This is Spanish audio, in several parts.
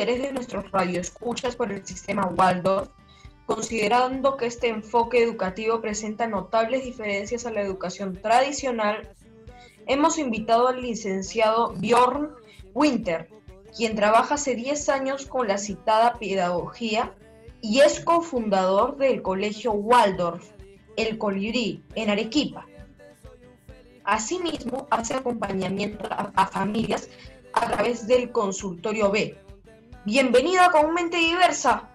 interés de nuestros radioescuchas por el sistema Waldorf, considerando que este enfoque educativo presenta notables diferencias a la educación tradicional, hemos invitado al licenciado Björn Winter, quien trabaja hace 10 años con la citada pedagogía y es cofundador del colegio Waldorf, El Colibrí, en Arequipa. Asimismo, hace acompañamiento a familias a través del consultorio B. Bienvenida a Comúnmente Diversa.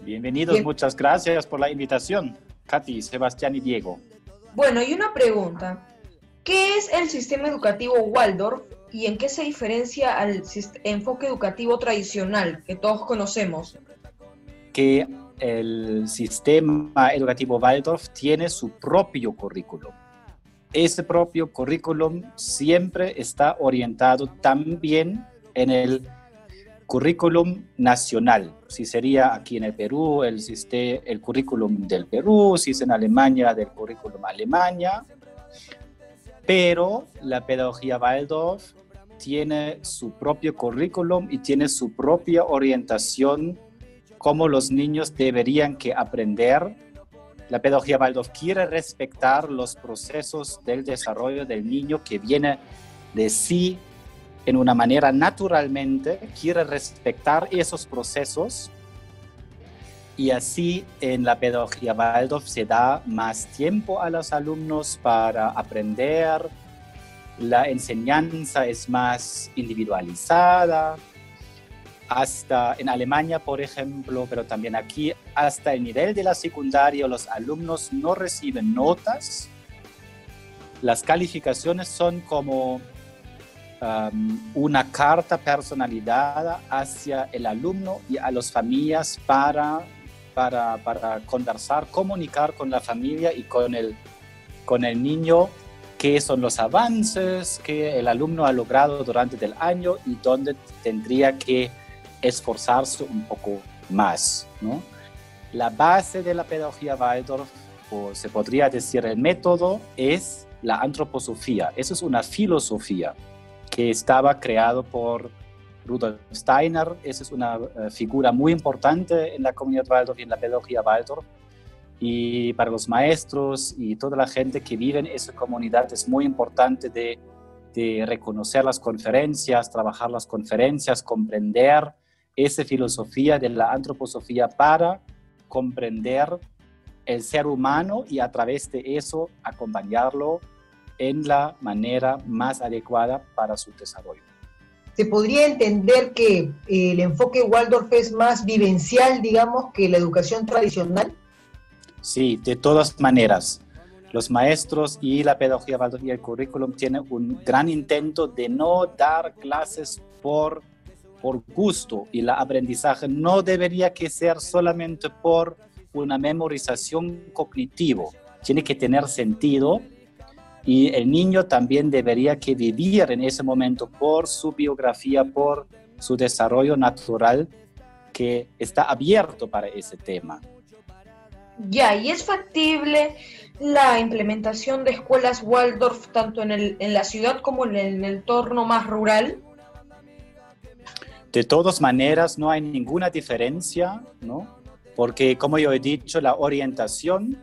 Bienvenidos, muchas gracias por la invitación, Katy, Sebastián y Diego. Bueno, y una pregunta. ¿Qué es el sistema educativo Waldorf y en qué se diferencia al enfoque educativo tradicional que todos conocemos? Que el sistema educativo Waldorf tiene su propio currículum. Ese propio currículum siempre está orientado también en el currículum nacional. Si sería aquí en el Perú, el currículum del Perú, si es en Alemania, del currículum Alemania. Pero la pedagogía Waldorf tiene su propio currículum y tiene su propia orientación, cómo los niños deberían que aprender. La pedagogía Waldorf quiere respetar los procesos del desarrollo del niño que viene de sí en una manera naturalmente, quiere respetar esos procesos y así en la pedagogía Waldorf se da más tiempo a los alumnos para aprender, la enseñanza es más individualizada. Hasta en Alemania, por ejemplo, pero también aquí, hasta el nivel de la secundaria, los alumnos no reciben notas. Las calificaciones son como una carta personalizada hacia el alumno y a las familias para conversar, comunicar con la familia y con el niño qué son los avances que el alumno ha logrado durante el año y dónde tendría que esforzarse un poco más, ¿no? La base de la pedagogía Waldorf, o se podría decir el método, es la antroposofía. Eso es una filosofía que estaba creado por Rudolf Steiner. Esa es una figura muy importante en la comunidad Waldorf y en la pedagogía Waldorf. Y para los maestros y toda la gente que vive en esa comunidad es muy importante de reconocer las conferencias, trabajar las conferencias, comprender esa filosofía de la antroposofía para comprender el ser humano y a través de eso acompañarlo en la manera más adecuada para su desarrollo. ¿Se podría entender que el enfoque Waldorf es más vivencial, digamos, que la educación tradicional? Sí, de todas maneras. Los maestros y la pedagogía Waldorf y el currículum tienen un gran intento de no dar clases por gusto, y el aprendizaje no debería que ser solamente por una memorización cognitiva. Tiene que tener sentido y el niño también debería que vivir en ese momento por su biografía, por su desarrollo natural que está abierto para ese tema. Ya, ¿y es factible la implementación de escuelas Waldorf tanto en la ciudad como en el entorno más rural? De todas maneras, no hay ninguna diferencia, ¿no? Porque, como yo he dicho, la orientación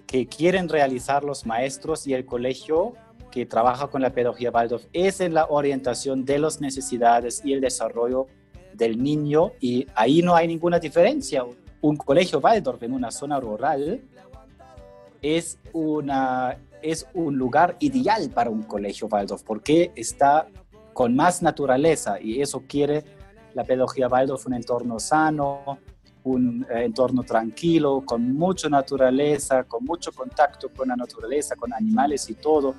que quieren realizar los maestros y el colegio que trabaja con la pedagogía Waldorf es en la orientación de las necesidades y el desarrollo del niño, y ahí no hay ninguna diferencia. Un colegio Waldorf en una zona rural es un lugar ideal para un colegio Waldorf porque está con más naturaleza, y eso quiere la pedagogía Waldorf, un entorno sano, un entorno tranquilo, con mucha naturaleza, con mucho contacto con la naturaleza, con animales y todo,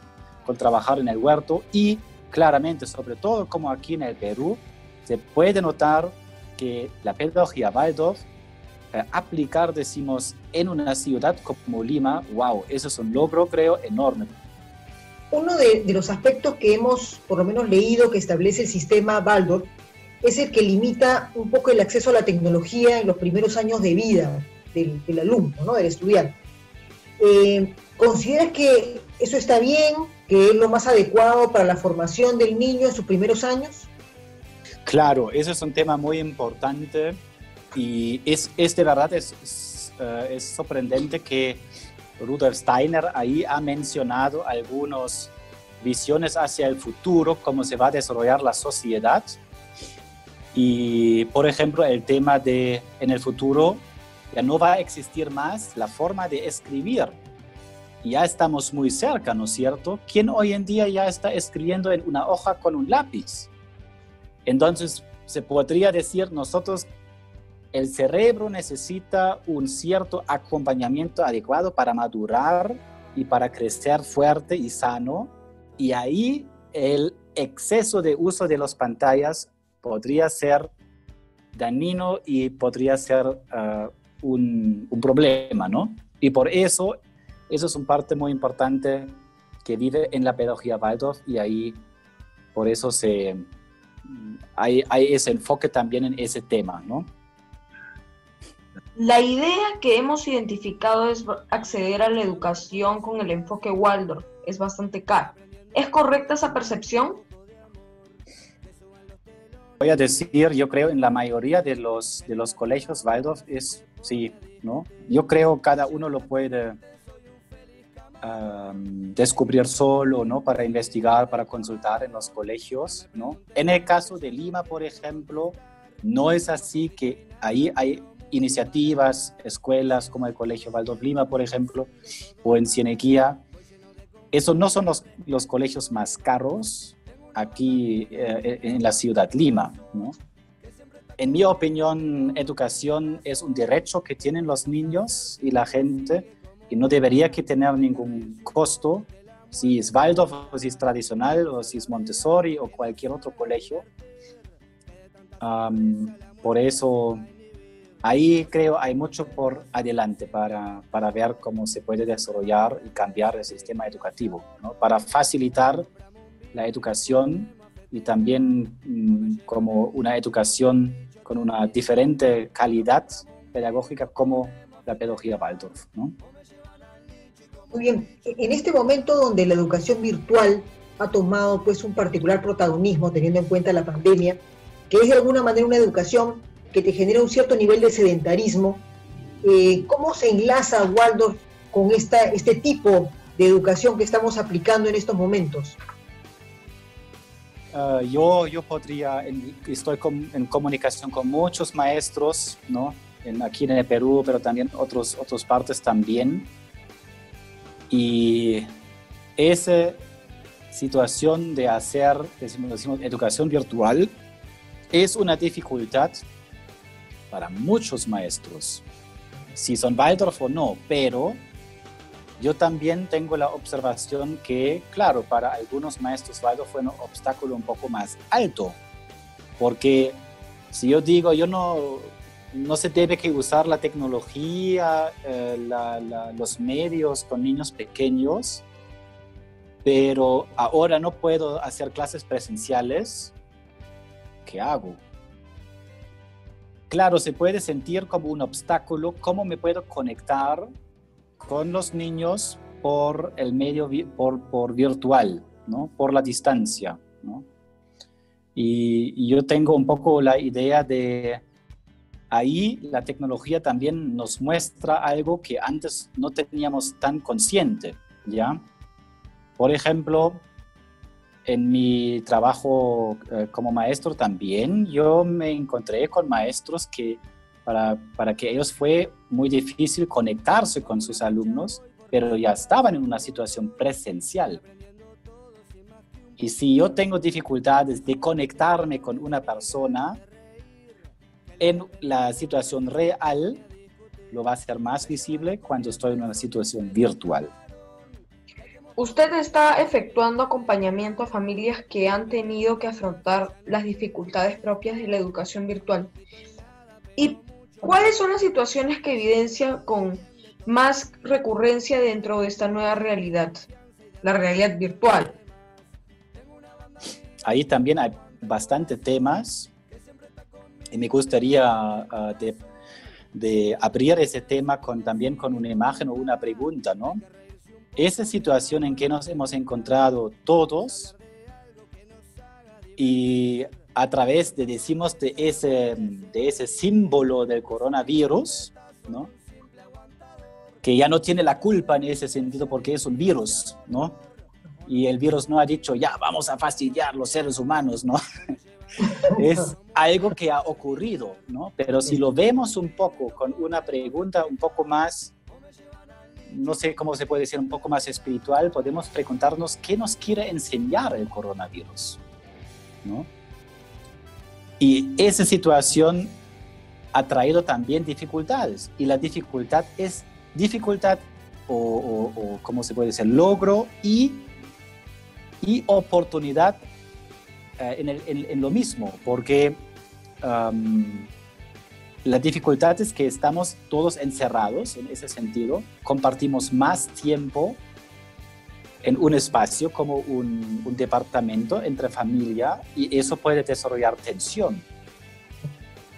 con trabajar en el huerto. Y claramente, sobre todo como aquí en el Perú, se puede notar que la pedagogía Waldorf, aplicar, decimos, en una ciudad como Lima, wow, eso es un logro, creo, enorme. Uno de los aspectos que hemos, por lo menos, leído que establece el sistema Waldorf es el que limita un poco el acceso a la tecnología en los primeros años de vida del alumno, ¿no? Del estudiante. ¿Consideras que eso está bien, que es lo más adecuado para la formación del niño en sus primeros años? Claro, ese es un tema muy importante y es de verdad, es sorprendente que Rudolf Steiner ahí ha mencionado algunas visiones hacia el futuro, cómo se va a desarrollar la sociedad. Y, por ejemplo, el tema de en el futuro ya no va a existir más la forma de escribir. Ya estamos muy cerca, ¿no es cierto? ¿Quién hoy en día ya está escribiendo en una hoja con un lápiz? Entonces, se podría decir, nosotros, el cerebro necesita un cierto acompañamiento adecuado para madurar y para crecer fuerte y sano. Y ahí el exceso de uso de las pantallas podría ser dañino y podría ser un problema, ¿no? Y por eso es una parte muy importante que vive en la pedagogía Waldorf y ahí por eso hay ese enfoque también en ese tema, ¿no? La idea que hemos identificado es acceder a la educación con el enfoque Waldorf. Es bastante caro. ¿Es correcta esa percepción? Voy a decir, yo creo en la mayoría de los colegios Waldorf es sí, ¿no? Yo creo cada uno lo puede descubrir solo, ¿no? Para investigar, para consultar en los colegios, ¿no? En el caso de Lima, por ejemplo, no es así, que ahí hay iniciativas, escuelas como el Colegio Waldorf Lima, por ejemplo, o en Cieneguía. Esos no son los colegios más caros aquí en la ciudad Lima, ¿no? En mi opinión, educación es un derecho que tienen los niños y la gente y no debería que tener ningún costo, si es Waldorf o si es tradicional o si es Montessori o cualquier otro colegio. Por eso, ahí creo hay mucho por adelante para ver cómo se puede desarrollar y cambiar el sistema educativo, ¿no? Para facilitar la educación y también como una educación con una diferente calidad pedagógica como la pedagogía Waldorf, ¿no? Muy bien, en este momento donde la educación virtual ha tomado pues un particular protagonismo teniendo en cuenta la pandemia, que es de alguna manera una educación que te genera un cierto nivel de sedentarismo, ¿cómo se enlaza Waldorf con este tipo de educación que estamos aplicando en estos momentos? Yo estoy en comunicación con muchos maestros, ¿no? Aquí en el Perú, pero también otras partes también. Y esa situación de hacer, decimos, educación virtual es una dificultad para muchos maestros, si son Waldorf o no, pero yo también tengo la observación que, claro, para algunos maestros Waldorf fue un obstáculo un poco más alto, porque si yo digo, no se debe que usar la tecnología, los medios con niños pequeños, pero ahora no puedo hacer clases presenciales, ¿qué hago? Claro, se puede sentir como un obstáculo, ¿cómo me puedo conectar con los niños por el medio, por virtual, ¿no? Por la distancia, ¿no? Y yo tengo un poco la idea de ahí la tecnología también nos muestra algo que antes no teníamos tan consciente, ¿ya? Por ejemplo, en mi trabajo como maestro también, yo me encontré con maestros que para que ellos fue muy difícil conectarse con sus alumnos, pero ya estaban en una situación presencial. Y si yo tengo dificultades de conectarme con una persona, en la situación real lo va a ser más visible cuando estoy en una situación virtual. Usted está efectuando acompañamiento a familias que han tenido que afrontar las dificultades propias de la educación virtual. ¿Y cuáles son las situaciones que evidencian con más recurrencia dentro de esta nueva realidad, la realidad virtual? Ahí también hay bastantes temas. Y me gustaría de abrir ese tema también con una imagen o una pregunta, ¿no? Esa situación en que nos hemos encontrado todos y a través de, decimos, de ese símbolo del coronavirus, ¿no? Que ya no tiene la culpa en ese sentido porque es un virus, ¿no? Y el virus no ha dicho, ya, vamos a fastidiar los seres humanos, ¿no? Es algo que ha ocurrido, ¿no? Pero si lo vemos un poco con una pregunta un poco más, no sé cómo se puede decir, un poco más espiritual, podemos preguntarnos qué nos quiere enseñar el coronavirus, ¿no? Y esa situación ha traído también dificultades, y la dificultad es dificultad o ¿cómo se puede decir? Logro y oportunidad en lo mismo, porque la dificultad es que estamos todos encerrados en ese sentido, compartimos más tiempo en un espacio como un departamento entre familia y eso puede desarrollar tensión.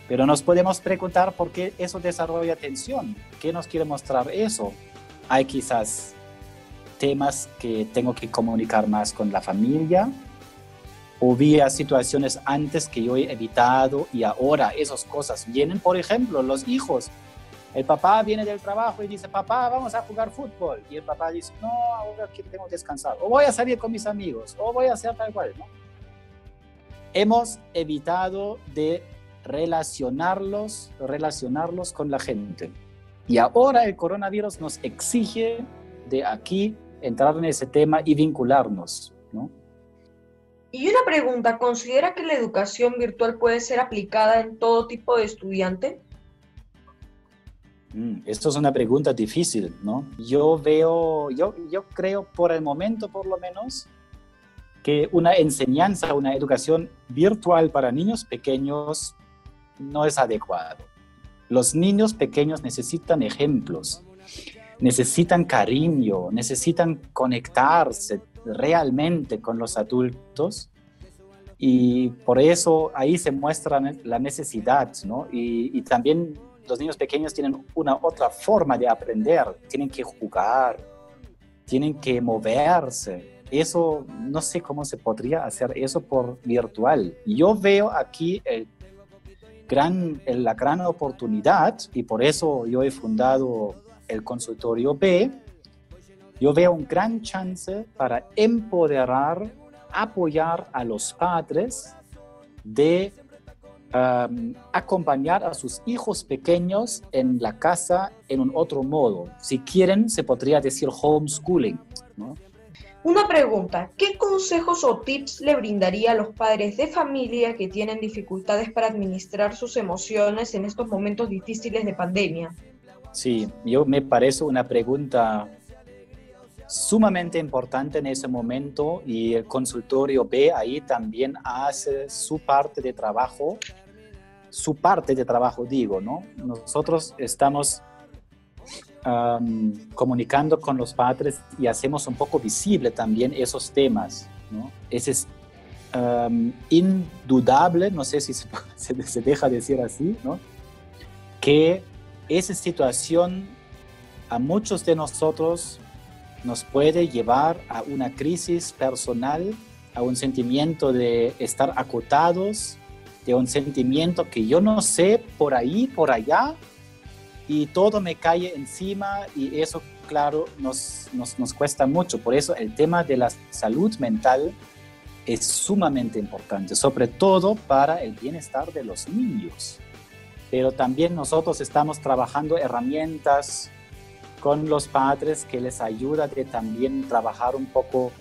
Pero nos podemos preguntar por qué eso desarrolla tensión, qué nos quiere mostrar eso. Hay quizás temas que tengo que comunicar más con la familia, o había situaciones antes que yo he evitado y ahora esas cosas vienen. Por ejemplo, los hijos. El papá viene del trabajo y dice, papá, vamos a jugar fútbol. Y el papá dice, no, ahora que tengo que descansar. O voy a salir con mis amigos, o voy a hacer tal cual, ¿no? Hemos evitado de relacionarlos con la gente. Y ahora el coronavirus nos exige de aquí entrar en ese tema y vincularnos, ¿no? Y una pregunta, ¿considera que la educación virtual puede ser aplicada en todo tipo de estudiante? Esto es una pregunta difícil, ¿no? Yo creo por el momento, por lo menos, que una enseñanza, una educación virtual para niños pequeños no es adecuado. Los niños pequeños necesitan ejemplos, necesitan cariño, necesitan conectarse realmente con los adultos y por eso ahí se muestra la necesidad, ¿no? Y también los niños pequeños tienen una otra forma de aprender, tienen que jugar, tienen que moverse. Eso, no sé cómo se podría hacer eso por virtual. Yo veo aquí la gran oportunidad y por eso yo he fundado el consultorio B. Yo veo un gran chance para empoderar, apoyar a los padres de acompañar a sus hijos pequeños en la casa en un otro modo. Si quieren, se podría decir homeschooling, ¿no? Una pregunta, ¿qué consejos o tips le brindaría a los padres de familia que tienen dificultades para administrar sus emociones en estos momentos difíciles de pandemia? Sí, me parece una pregunta sumamente importante en ese momento y el consultorio B ahí también hace su parte de trabajo, digo, ¿no? Nosotros estamos comunicando con los padres y hacemos un poco visible también esos temas, ¿no? Es indudable, no sé si se deja decir así, ¿no? Que esa situación a muchos de nosotros nos puede llevar a una crisis personal, a un sentimiento de estar acotados, de un sentimiento que yo no sé, por ahí, por allá, y todo me cae encima y eso, claro, nos cuesta mucho. Por eso el tema de la salud mental es sumamente importante, sobre todo para el bienestar de los niños. Pero también nosotros estamos trabajando herramientas con los padres que les ayuda de también trabajar un poco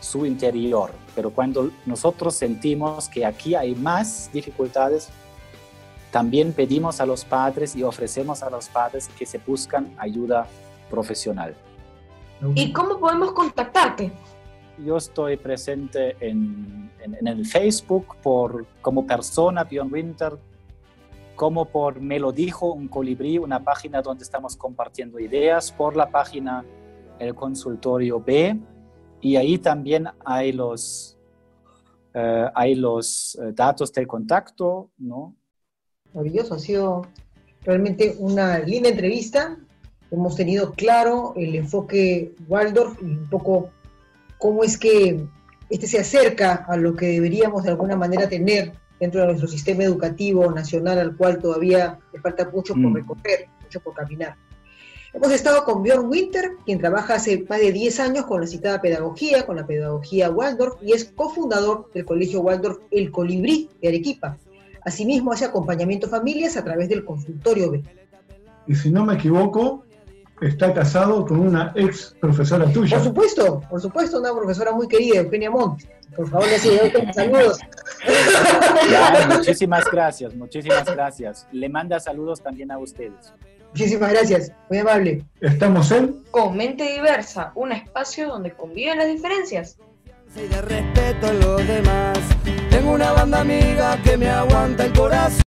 su interior. Pero cuando nosotros sentimos que aquí hay más dificultades, también pedimos a los padres y ofrecemos a los padres que se buscan ayuda profesional. ¿Y cómo podemos contactarte? Yo estoy presente en el Facebook como persona Björn Winter, como por Me lo dijo un colibrí, una página donde estamos compartiendo ideas, por la página El Consultorio B, y ahí también hay los datos del contacto, ¿no? Maravilloso, ha sido realmente una linda entrevista. Hemos tenido claro el enfoque Waldorf y un poco cómo es que se acerca a lo que deberíamos de alguna manera tener dentro de nuestro sistema educativo nacional, al cual todavía le falta mucho por recorrer, mucho por caminar. Hemos estado con Björn Winter, quien trabaja hace más de 10 años con la citada pedagogía, con la pedagogía Waldorf, y es cofundador del Colegio Waldorf El Colibrí de Arequipa. Asimismo, hace acompañamiento a familias a través del consultorio B. Y si no me equivoco, está casado con una ex profesora tuya. Por supuesto, una profesora muy querida, Eugenia Montt. Por favor, le sigo saludos. Claro, muchísimas gracias. Le manda saludos también a ustedes. Muchísimas gracias, muy amable. Estamos en Con Mente Diversa, un espacio donde conviven las diferencias. Y de respeto a los demás. Tengo una banda amiga que me aguanta el corazón.